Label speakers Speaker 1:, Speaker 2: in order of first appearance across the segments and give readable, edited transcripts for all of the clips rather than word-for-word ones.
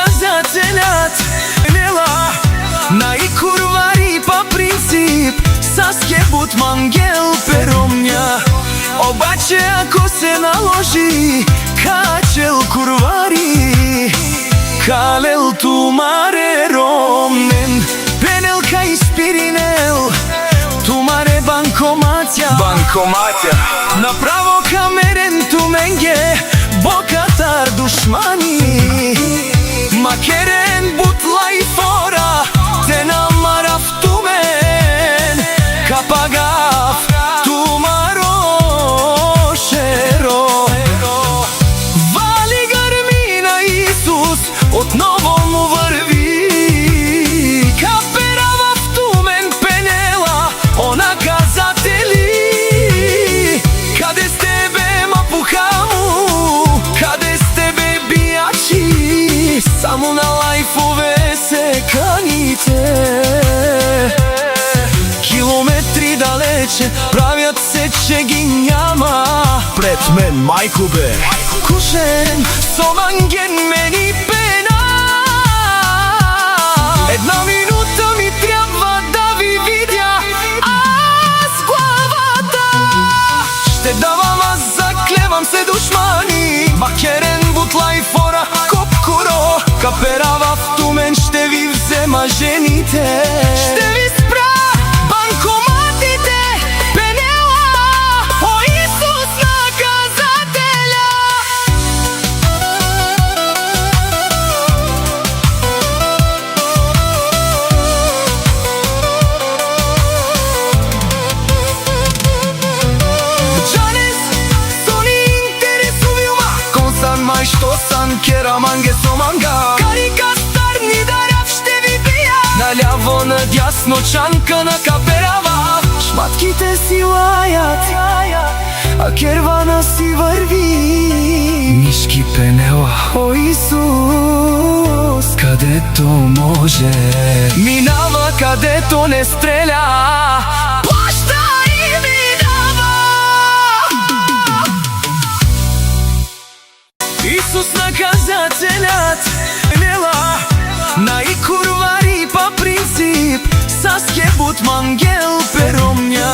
Speaker 1: наказателят Нела најкурвари па принцип Саске Бутмангел перомња Обаче ако се наложи Качел курвари Калел тумаре ромнен Пенелка испиринел Тумаре банкоматја Направо камерен туменге Бокатар душмани Макерен бутла и фора Те намарав тумен Капагав тумаро шеро Вали грмина Исус Отново му врви Каперава в тумен пенела Она казатели Каде сте бе мапухаму Каде сте бе бијачи Само на лајфове се каните Километри далече правят се че ги няма
Speaker 2: Пред мен мајко бе
Speaker 1: Кушен со манген мени пена Една минута ми трябва да ви видя Аз главата Ще давам, аз заклевам се душмани Макерен бутла и фора Копкуро Каперава в тумен ще ви взема жените Ще ви спра банкоматите Пенела О Исус наказателя Джанес Сони интересувиума Консан мај што сан кера манге со манга Карика старни дарав ще ви бија Наљаво надјасно чанка на каперава Шматките си лајат А кервана си врви Мишки пенела О Исус Кадето може Минава кадето не стреля Плашта и ми дава Исус наказателят Нела најкурвари па принцип Саске Бутмангел перомња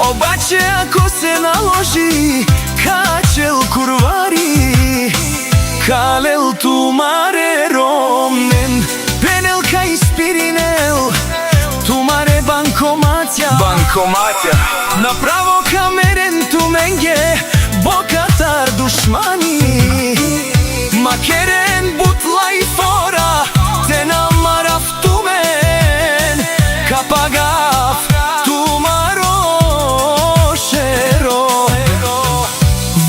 Speaker 1: Обаче ако се наложи Качел курвари Калел тумаре ромнен Пенелка испиринел Тумаре банкоматја Направо камерен туменге Бокатар душмани Макерен бутла и фора Те намарав тумен Капагав тумаро шеро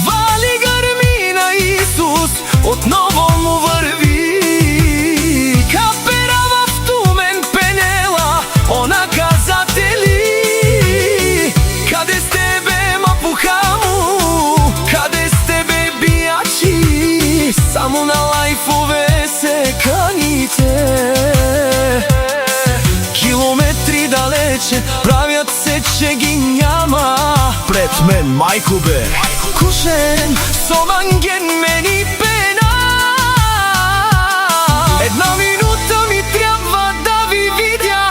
Speaker 1: Вали грмина Исус Отново му врви Каперава в тумен пенела Она казатели Каде сте бе мапухаму Каде сте бе бијачи Само на лајфове се каните Километри далече правят се че ги няма
Speaker 2: Пред мен мајко бе
Speaker 1: Кушен со манген мени пена Една минута ми трябва да ви видя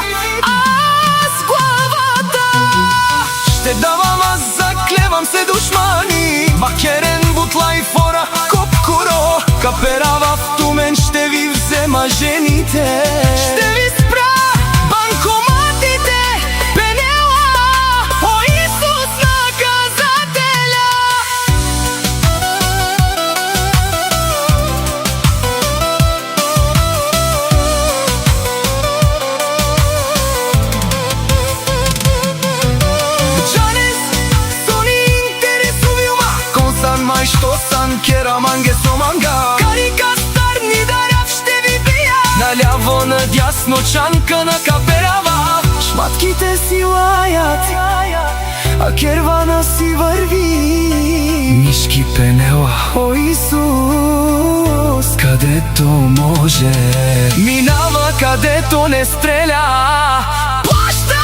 Speaker 1: Аз главата Ще давам, аз заклевам се душмани Макерен бутла и фора Копкуро Каперава в тумен ще ви взема жените Ще ви спра банкоматите Пенела О Исус наказателя Джанес Сони интересувиума Консан мај што сан кера манге со манга Карика старни дарав ще ви бија Наљаво надјасно чанка на каперава Шматките си лајат А кервана си врви Мишки пенела О Исус Кадето може Минава кадето не стреля Плашта